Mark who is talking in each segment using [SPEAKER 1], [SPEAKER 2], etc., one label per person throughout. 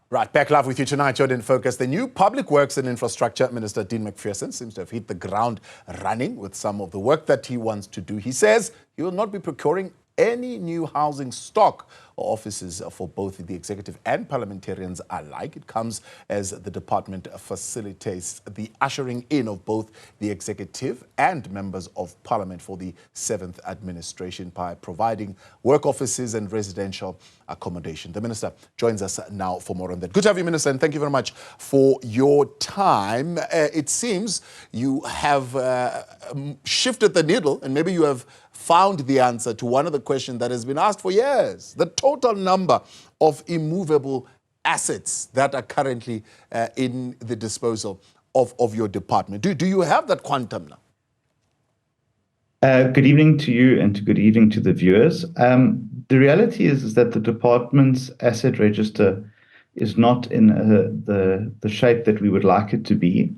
[SPEAKER 1] Right, back live with you tonight, Jordan Focus. The new Public Works and Infrastructure Minister, Dean Macpherson, seems to have hit the ground running with some of the work that he wants to do. He says he will not be procuring any new housing stock or offices for both the executive and parliamentarians alike. It comes as the department facilitates the ushering in of both the executive and members of parliament for the 7th administration by providing work offices and residential accommodation. The minister joins us now for more on that. Good to have you, Minister, and thank you very much for your time. It seems you have shifted the needle, and maybe you have found the answer to one of the questions that has been asked for years: the total number of immovable assets that are currently in the disposal of your department. Do you have that quantum now?
[SPEAKER 2] Good evening to you and good evening to the viewers. The reality is that the department's asset register is not in the shape that we would like it to be.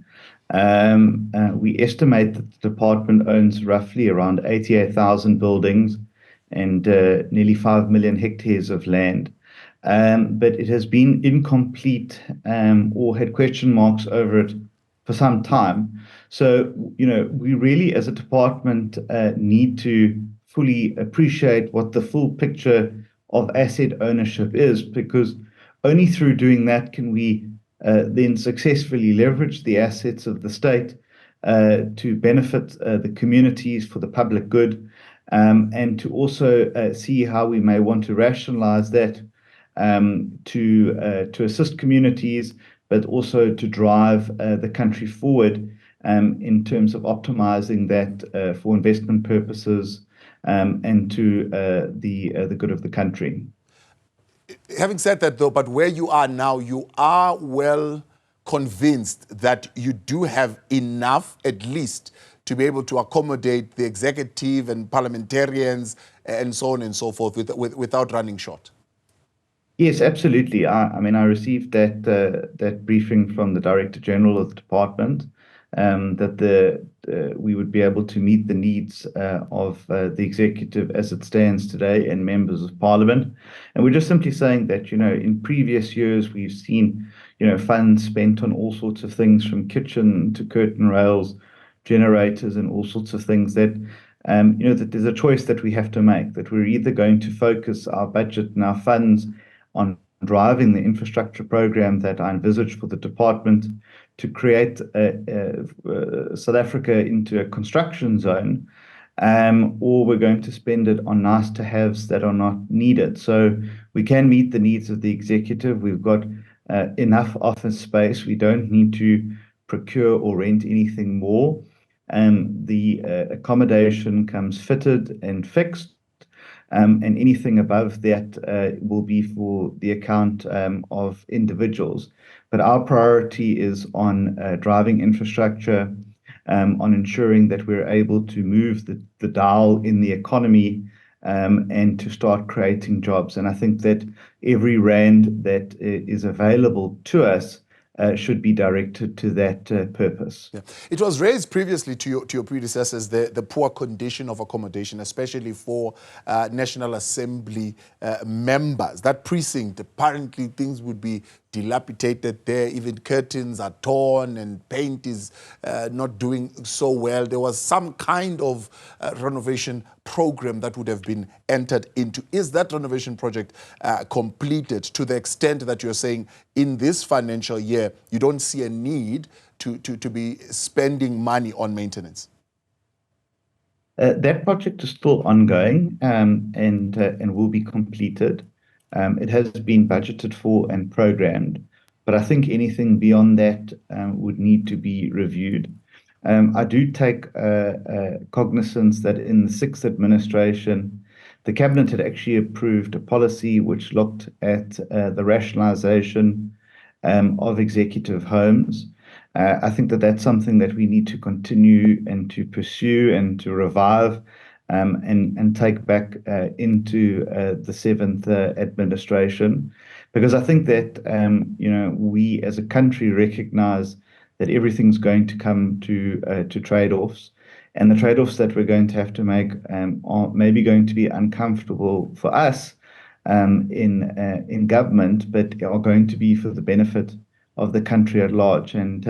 [SPEAKER 2] We estimate that the department owns roughly around 88,000 buildings and nearly 5 million hectares of land. But it has been incomplete or had question marks over it for some time. So, we really as a department need to fully appreciate what the full picture of asset ownership is, because only through doing that can we then successfully leverage the assets of the state to benefit the communities for the public good, and to also see how we may want to rationalize that to assist communities, but also to drive the country forward in terms of optimizing that for investment purposes and to the good of the country.
[SPEAKER 1] Having said that, though, but where you are now, you are well convinced that you do have enough, at least, to be able to accommodate the executive and parliamentarians and so on and so forth without running short.
[SPEAKER 2] Yes, absolutely. I mean, I received that briefing from the Director General of the department, that we would be able to meet the needs of the executive as it stands today and members of parliament. And we're just simply saying that, in previous years, we've seen, funds spent on all sorts of things, from kitchen to curtain rails, generators, and all sorts of things that, that there's a choice that we have to make, that we're either going to focus our budget and our funds on driving the infrastructure program that I envisage for the department to create South Africa into a construction zone, or we're going to spend it on nice-to-haves that are not needed. So we can meet the needs of the executive. We've got enough office space. We don't need to procure or rent anything more. The accommodation comes fitted and fixed. And anything above that will be for the account of individuals. But our priority is on driving infrastructure, on ensuring that we're able to move the dial in the economy and to start creating jobs. And I think that every rand that is available to us should be directed to that purpose.
[SPEAKER 1] Yeah. It was raised previously to your predecessors, the poor condition of accommodation, especially for National Assembly members. That precinct, apparently things would be dilapidated there. Even curtains are torn and paint is not doing so well. There was some kind of renovation program that would have been entered into. Is that renovation project completed to the extent that you're saying in this financial year you don't see a need to be spending money on maintenance?
[SPEAKER 2] That project is still ongoing and will be completed. It has been budgeted for and programmed, but I think anything beyond that would need to be reviewed. I do take cognizance that in the 6th administration, the Cabinet had actually approved a policy which looked at the rationalization of executive homes. I think that that's something that we need to continue and to pursue and to revive and take back into the 7th administration, because I think that we as a country recognize that everything's going to come to trade-offs, and the trade-offs that we're going to have to make are maybe going to be uncomfortable for us, in government, but are going to be for the benefit of the country at large. And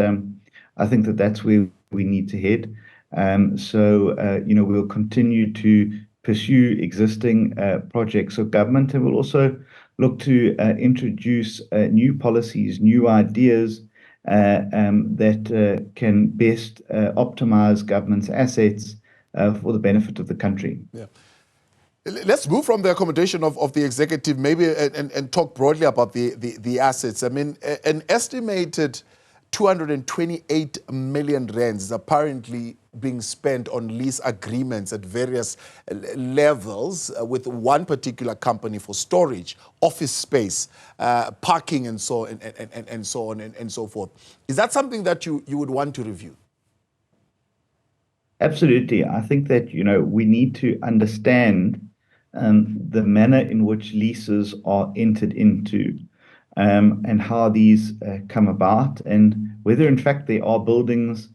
[SPEAKER 2] I think that that's where we need to head. We'll continue to pursue existing projects of government, and we'll also look to introduce new policies, new ideas that can best optimize government's assets for the benefit of the country.
[SPEAKER 1] Yeah. Let's move from the accommodation of the executive, maybe, and talk broadly about the assets. I mean, an estimated 228 million rands is apparently being spent on lease agreements at various levels with one particular company for storage, office space, parking, and so on and so forth. Is that something that you would want to review?
[SPEAKER 2] Absolutely. I think that, we need to understand the manner in which leases are entered into, and how these come about, and whether in fact there are buildings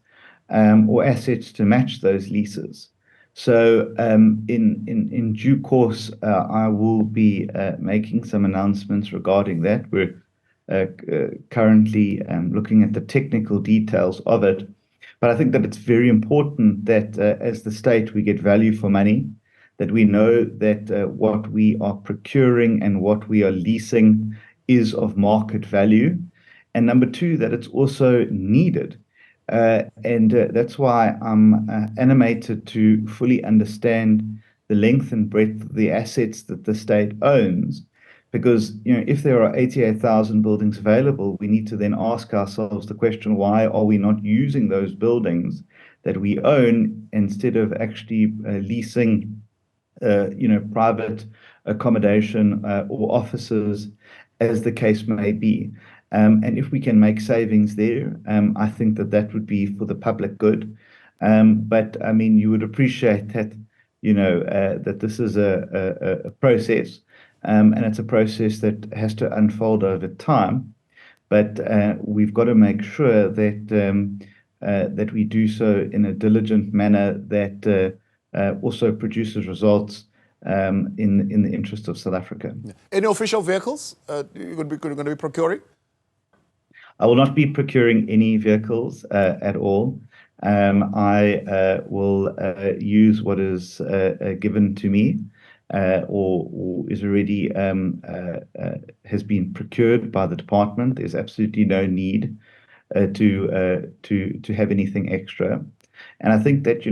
[SPEAKER 2] or assets to match those leases. So in due course, I will be making some announcements regarding that. We're currently looking at the technical details of it. But I think that it's very important that as the state, we get value for money, that we know that what we are procuring and what we are leasing is of market value. And number two, that it's also needed. That's why I'm animated to fully understand the length and breadth of the assets that the state owns. Because, if there are 88,000 buildings available, we need to then ask ourselves the question, why are we not using those buildings that we own instead of actually leasing, private accommodation or offices, as the case may be. And if we can make savings there, I think that would be for the public good. But I mean, you would appreciate that, that this is a process. And it's a process that has to unfold over time, but we've got to make sure that we do so in a diligent manner that also produces results in the interest of South Africa.
[SPEAKER 1] Any official vehicles you're going to be procuring?
[SPEAKER 2] I will not be procuring any vehicles at all. I will use what is given to me. Or is already has been procured by the department. There's absolutely no need to have anything extra. And I think that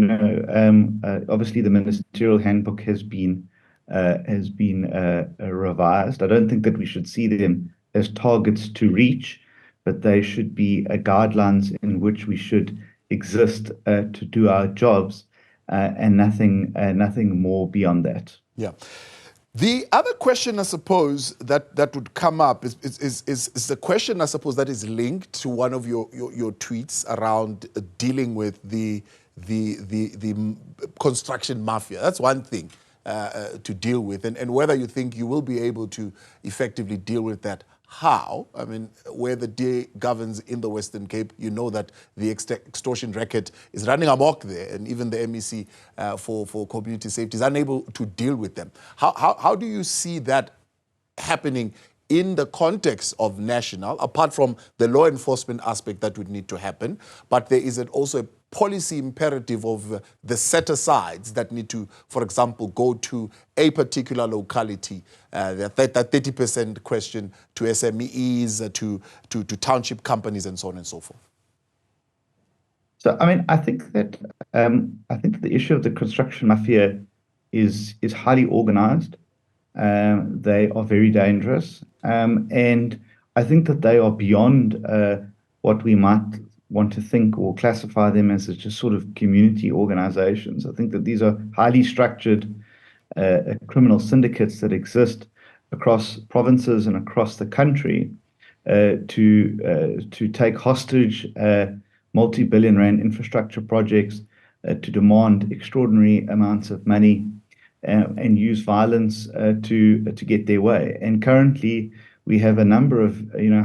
[SPEAKER 2] obviously the ministerial handbook has been revised. I don't think that we should see them as targets to reach, but they should be guidelines in which we should exist to do our jobs, and nothing more beyond that.
[SPEAKER 1] Yeah. The other question, I suppose, that would come up is the question, I suppose, that is linked to one of your tweets around dealing with the construction mafia. That's one thing to deal with, and whether you think you will be able to effectively deal with that. How? I mean, where the DA governs in the Western Cape, you know that the extortion racket is running amok there, and even the MEC for community safety is unable to deal with them. How do you see that happening in the context of national, apart from the law enforcement aspect that would need to happen, but there is also a policy imperative of the set-asides that need to, for example, go to a particular locality, that 30% question to SMEs, to township companies, and so on and so forth?
[SPEAKER 2] So, I mean, I think that the issue of the construction mafia is highly organized. They are very dangerous, and I think that they are beyond what we might want to think or classify them as just sort of community organizations. I think that these are highly structured criminal syndicates that exist across provinces and across the country to take hostage multi-billion rand infrastructure projects, to demand extraordinary amounts of money, and use violence to get their way. And currently, we have a number of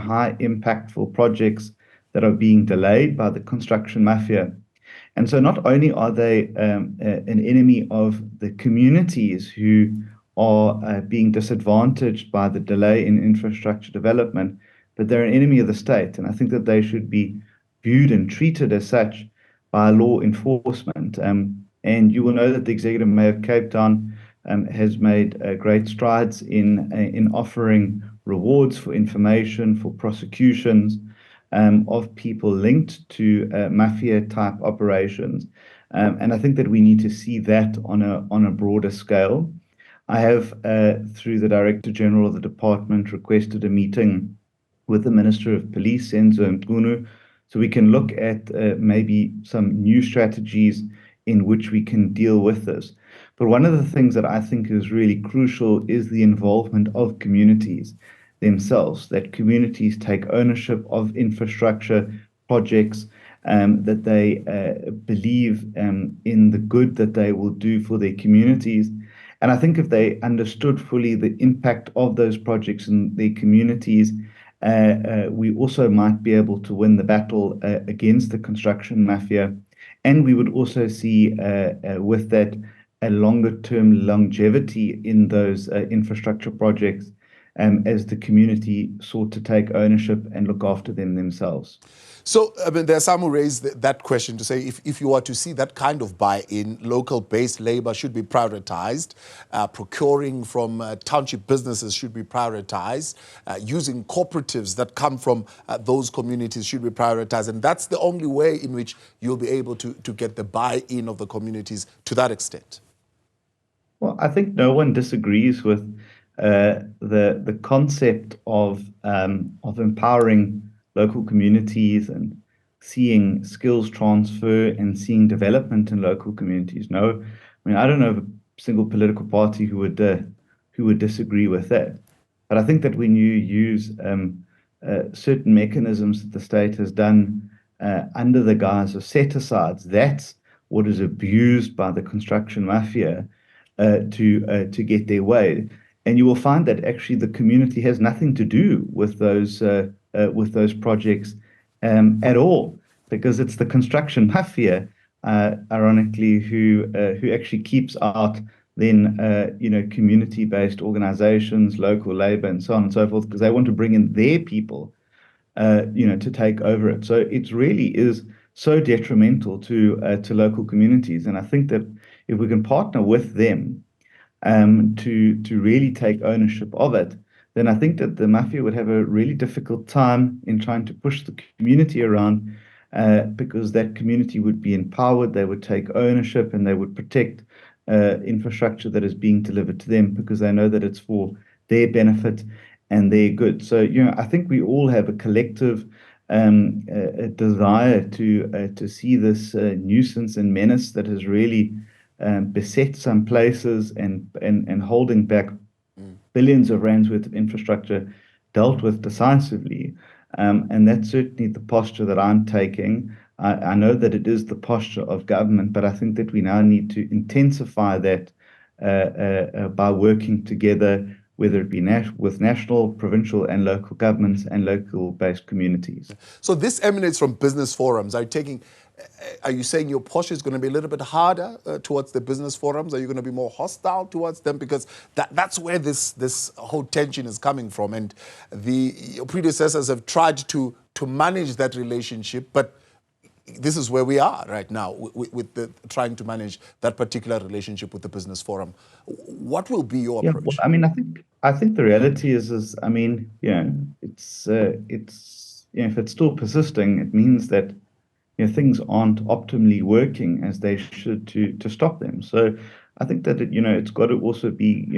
[SPEAKER 2] high impactful projects that are being delayed by the construction mafia. And so not only are they an enemy of the communities who are being disadvantaged by the delay in infrastructure development, but they're an enemy of the state. And I think that they should be viewed and treated as such by law enforcement. And you will know that the Executive Mayor of Cape Town has made great strides in offering rewards for information, for prosecutions of people linked to mafia-type operations. And I think that we need to see that on a broader scale. I have, through the Director General of the department, requested a meeting with the Minister of Police, GNU, so we can look at maybe some new strategies in which we can deal with this. But one of the things that I think is really crucial is the involvement of communities themselves, that communities take ownership of infrastructure projects, that they believe in the good that they will do for their communities. And I think if they understood fully the impact of those projects in their communities, we also might be able to win the battle against the construction mafia. And we would also see with that a longer term longevity in those infrastructure projects as the community sought to take ownership and look after them themselves.
[SPEAKER 1] So, I mean, there are some who raise that question to say if you are to see that kind of buy-in, local-based labor should be prioritized, procuring from township businesses should be prioritized, using cooperatives that come from those communities should be prioritized, and that's the only way in which you'll be able to get the buy-in of the communities to that extent.
[SPEAKER 2] Well, I think no one disagrees with the concept of empowering local communities and seeing skills transfer and seeing development in local communities. No, I mean, I don't know of a single political party who would disagree with that. But I think that when you use certain mechanisms that the state has done under the guise of set-asides, that's what is abused by the construction mafia to get their way. And you will find that actually the community has nothing to do with those projects at all, because it's the construction mafia, ironically, who actually keeps out then community-based organizations, local labor, and so on and so forth, because they want to bring in their people, to take over it. So it really is so detrimental to local communities, and I think that if we can partner with them to really take ownership of it, then I think that the mafia would have a really difficult time in trying to push the community around, because that community would be empowered, they would take ownership, and they would protect infrastructure that is being delivered to them because they know that it's for their benefit and their good. So, I think we all have a collective a desire to see this nuisance and menace that has really beset some places and holding back billions of rands worth of infrastructure dealt with decisively. And that's certainly the posture that I'm taking. I know that it is the posture of government, but I think that we now need to intensify that by working together, whether it be with national, provincial, and local governments and local-based communities.
[SPEAKER 1] So this emanates from business forums. Are you saying your posture is going to be a little bit harder towards the business forums? Are you going to be more hostile towards them? Because that's where this whole tension is coming from. And your predecessors have tried to manage that relationship, but this is where we are right now with trying to manage that particular relationship with the business forum. What will be your approach?
[SPEAKER 2] Well, I mean, I think the reality is I mean, it's if it's still persisting, it means that things aren't optimally working as they should to stop them. So I think that it's got to also be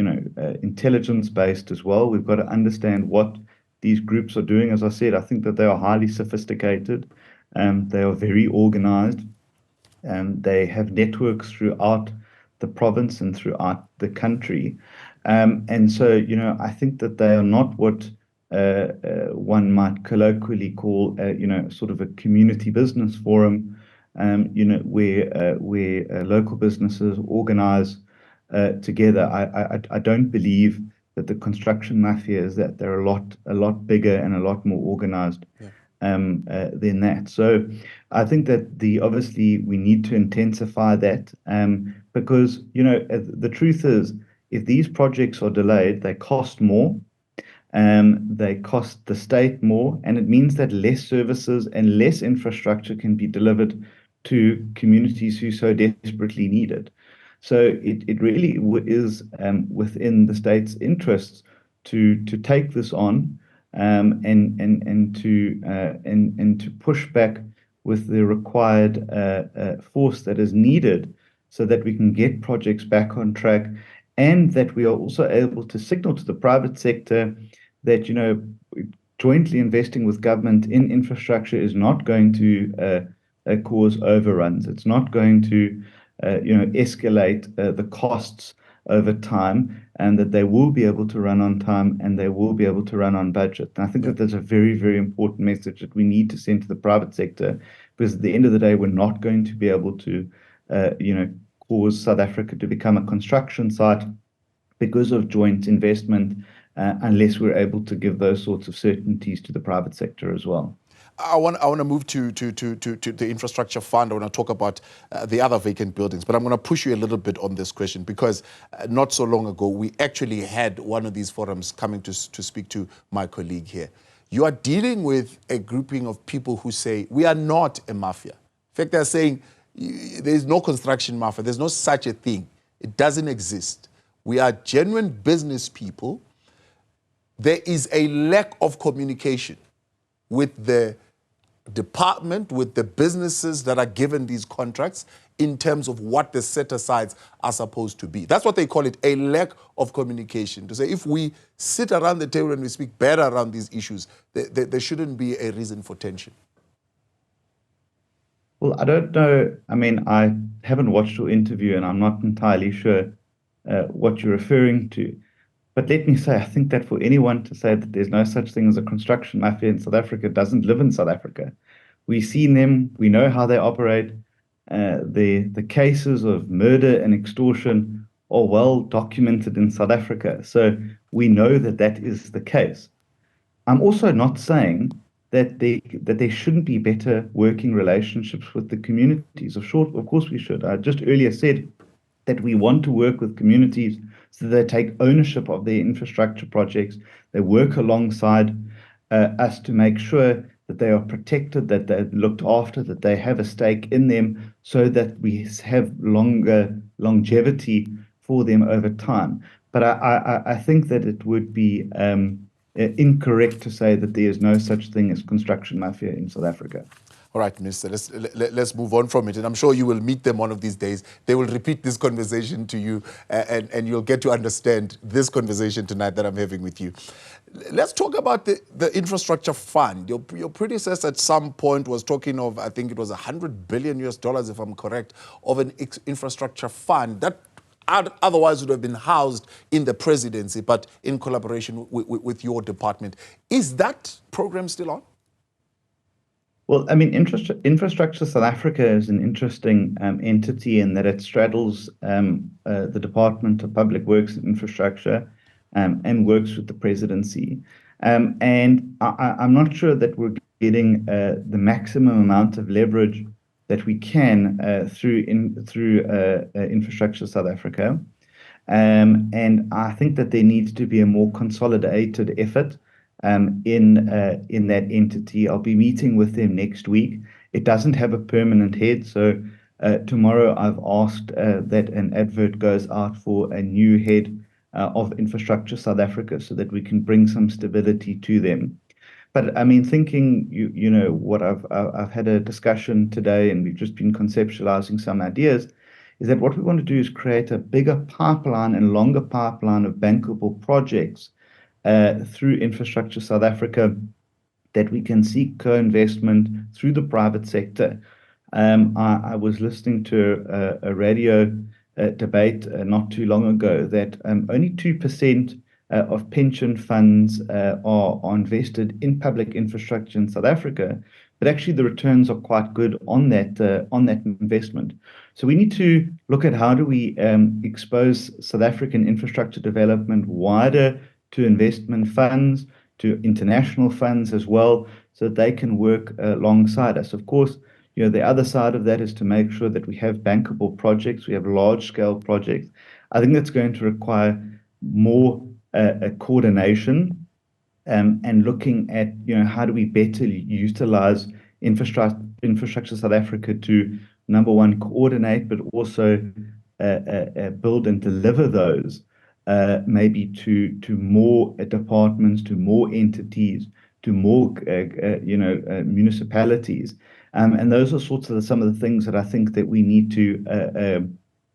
[SPEAKER 2] intelligence based as well. We've got to understand what these groups are doing. As I said, I think that they are highly sophisticated. They are very organized. They have networks throughout the province and throughout the country. And so, I think that they are not what one might colloquially call, sort of a community business forum, where local businesses organize together. I don't believe that the construction mafia is that. They're a lot bigger and a lot more organized than that. So I think that obviously we need to intensify that, because the truth is, if these projects are delayed, they cost more. They cost the state more, and it means that less services and less infrastructure can be delivered to communities who so desperately need it. So it really is within the state's interests to take this on, and to push back with the required force that is needed so that we can get projects back on track, and that we are also able to signal to the private sector that, jointly investing with government in infrastructure is not going to cause overruns. It's not going to, escalate the costs over time, and that they will be able to run on time and they will be able to run on budget. And I think that that's a very, very important message that we need to send to the private sector, because at the end of the day, we're not going to be able to, cause South Africa to become a construction site because of joint investment, unless we're able to give those sorts of certainties to the private sector as well.
[SPEAKER 1] I want to move to the infrastructure fund. I want to talk about the other vacant buildings, but I'm going to push you a little bit on this question, because not so long ago, we actually had one of these forums coming to speak to my colleague here. You are dealing with a grouping of people who say, we are not a mafia. In fact, they're saying there's no construction mafia. There's no such a thing. It doesn't exist. We are genuine business people. There is a lack of communication with the department, with the businesses that are given these contracts, in terms of what the set-asides are supposed to be. That's what they call it, a lack of communication. To say, if we sit around the table and we speak better around these issues, there shouldn't be a reason for tension.
[SPEAKER 2] Well, I don't know. I mean, I haven't watched your interview, and I'm not entirely sure what you're referring to. But let me say, I think that for anyone to say that there's no such thing as a construction mafia in South Africa doesn't live in South Africa. We've seen them. We know how they operate. The cases of murder and extortion are well documented in South Africa. So we know that that is the case. I'm also not saying that there shouldn't be better working relationships with the communities. Of course we should. I just earlier said that we want to work with communities so that they take ownership of their infrastructure projects. They work alongside us to make sure that they are protected, that they're looked after, that they have a stake in them, so that we have longer longevity for them over time. But I think that it would be incorrect to say that there is no such thing as construction mafia in South Africa.
[SPEAKER 1] All right, Minister, let's move on from it. And I'm sure you will meet them one of these days. They will repeat this conversation to you, and you'll get to understand this conversation tonight that I'm having with you. Let's talk about the infrastructure fund. Your predecessor at some point was talking of, I think it was $100 billion, if I'm correct, of an infrastructure fund that otherwise would have been housed in the presidency, but in collaboration with your department. Is that program still on?
[SPEAKER 2] Well, I mean, Infrastructure South Africa is an interesting entity in that it straddles the Department of Public Works and Infrastructure, and works with the presidency. And I'm not sure that we're getting the maximum amount of leverage that we can through Infrastructure South Africa. And I think that there needs to be a more consolidated effort in that entity. I'll be meeting with them next week. It doesn't have a permanent head, so tomorrow I've asked that an advert goes out for a new head of Infrastructure South Africa, so that we can bring some stability to them. But I mean, thinking, what I've had a discussion today, and we've just been conceptualizing some ideas, is that what we want to do is create a bigger pipeline and longer pipeline of bankable projects through Infrastructure South Africa, that we can seek co-investment through the private sector. I was listening to a radio debate not too long ago that only 2% of pension funds are invested in public infrastructure in South Africa, but actually the returns are quite good on that investment. So we need to look at how do we expose South African infrastructure development wider to investment funds, to international funds as well, so that they can work alongside us. Of course, the other side of that is to make sure that we have bankable projects, we have large-scale projects. I think that's going to require more coordination and looking at, how do we better utilize infrastructure South Africa to, number one, coordinate, but also build and deliver those maybe to more departments, to more entities, to more municipalities, and those are sorts of some of the things that I think that we need to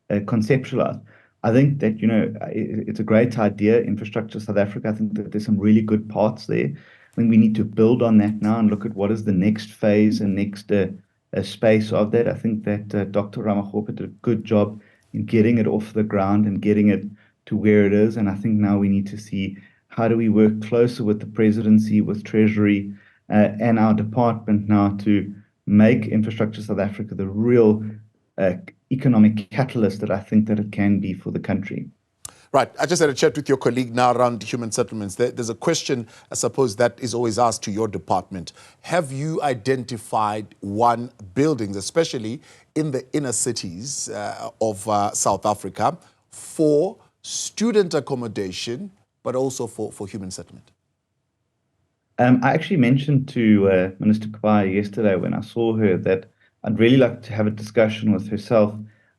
[SPEAKER 2] conceptualize. I think that it's a great idea, infrastructure South Africa. I think that there's some really good parts there. I think we need to build on that now and look at what is the next phase and next space of that. I think that Dr. Ramaphosa did a good job in getting it off the ground and getting it to where it is. And I think now we need to see how do we work closer with the presidency, with Treasury, and our department now to make infrastructure South Africa the real economic catalyst that I think that it can be for the country.
[SPEAKER 1] Right. I just had a chat with your colleague now around human settlements. There's a question, I suppose, that is always asked to your department. Have you identified buildings, especially in the inner cities of South Africa, for student accommodation, but also for human settlement?
[SPEAKER 2] I actually mentioned to Minister Kabaya yesterday when I saw her that I'd really like to have a discussion with herself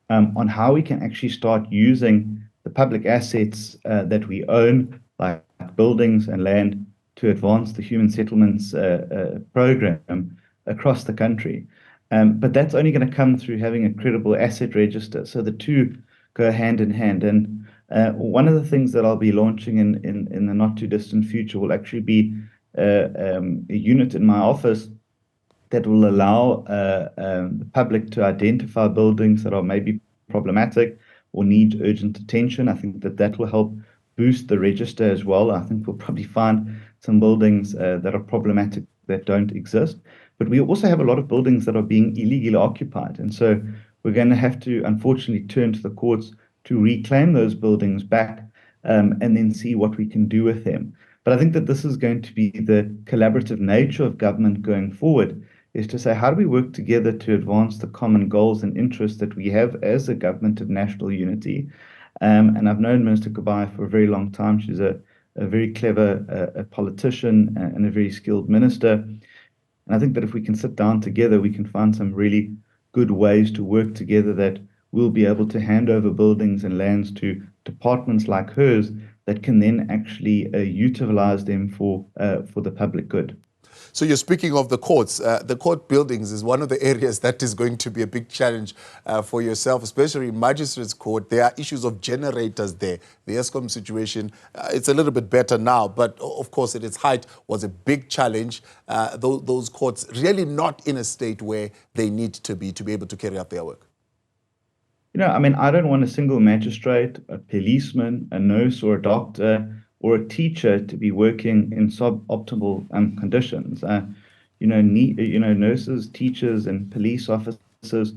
[SPEAKER 2] on how we can actually start using the public assets that we own, like buildings and land, to advance the human settlements program across the country. But that's only going to come through having a credible asset register. So the two go hand in hand. And one of the things that I'll be launching in the not too distant future will actually be a unit in my office that will allow the public to identify buildings that are maybe problematic or need urgent attention. I think that will help boost the register as well. I think we'll probably find some buildings that are problematic that don't exist. But we also have a lot of buildings that are being illegally occupied. And so we're going to have to, unfortunately, turn to the courts to reclaim those buildings back and then see what we can do with them. But I think that this is going to be the collaborative nature of government going forward, is to say, how do we work together to advance the common goals and interests that we have as a government of national unity? And I've known Minister Kabaya for a very long time. She's a very clever politician and a very skilled minister. And I think that if we can sit down together, we can find some really good ways to work together that we'll be able to hand over buildings and lands to departments like hers that can then actually utilize them for the public good.
[SPEAKER 1] So you're speaking of the courts. The court buildings is one of the areas that is going to be a big challenge for yourself, especially in Magistrates Court. There are issues of generators there. The ESCOM situation, it's a little bit better now, but of course at its height was a big challenge. Those courts really not in a state where they need to be able to carry out their work.
[SPEAKER 2] I mean, I don't want a single magistrate, a policeman, a nurse or a doctor or a teacher to be working in suboptimal conditions. Nurses, teachers, and police officers,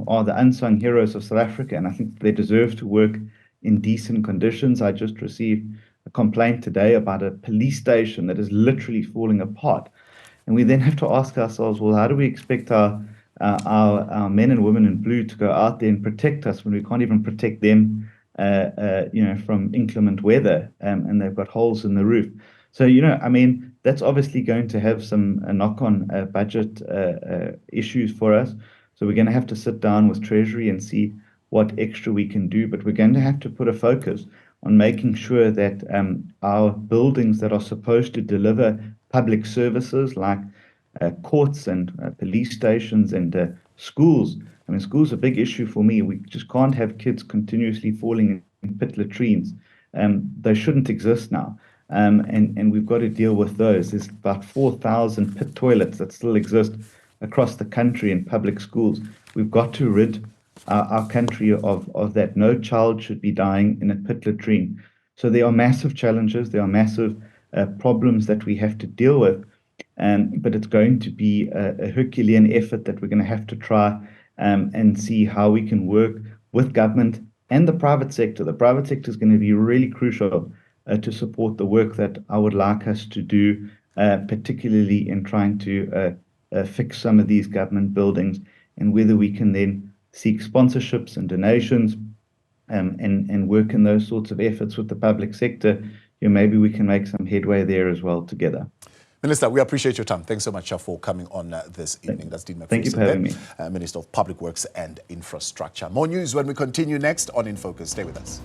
[SPEAKER 2] are the unsung heroes of South Africa, and I think they deserve to work in decent conditions. I just received a complaint today about a police station that is literally falling apart, and we then have to ask ourselves, well, how do we expect our men and women in blue to go out there and protect us when we can't even protect them? From inclement weather, and they've got holes in the roof. So, I mean, that's obviously going to have some knock-on budget issues for us. So we're going to have to sit down with Treasury and see what extra we can do, but we're going to have to put a focus on making sure that our buildings that are supposed to deliver public services like courts and police stations and schools. I mean, school's a big issue for me. We just can't have kids continuously falling in pit latrines. They shouldn't exist now. And we've got to deal with those. There's about 4,000 pit toilets that still exist across the country in public schools. We've got to rid our country of that. No child should be dying in a pit latrine. So there are massive challenges. There are massive problems that we have to deal with. But it's going to be a Herculean effort that we're going to have to try and see how we can work with government and the private sector. The private sector is going to be really crucial to support the work that I would like us to do, particularly in trying to fix some of these government buildings, and whether we can then seek sponsorships and donations and work in those sorts of efforts with the public sector, maybe we can make some headway there as well together.
[SPEAKER 1] Minister, we appreciate your time. Thanks so much for coming on this evening. That's Dean Macpherson.
[SPEAKER 2] Thank you for having me.
[SPEAKER 1] Minister of Public Works and Infrastructure. More news when we continue next on In Focus. Stay with us.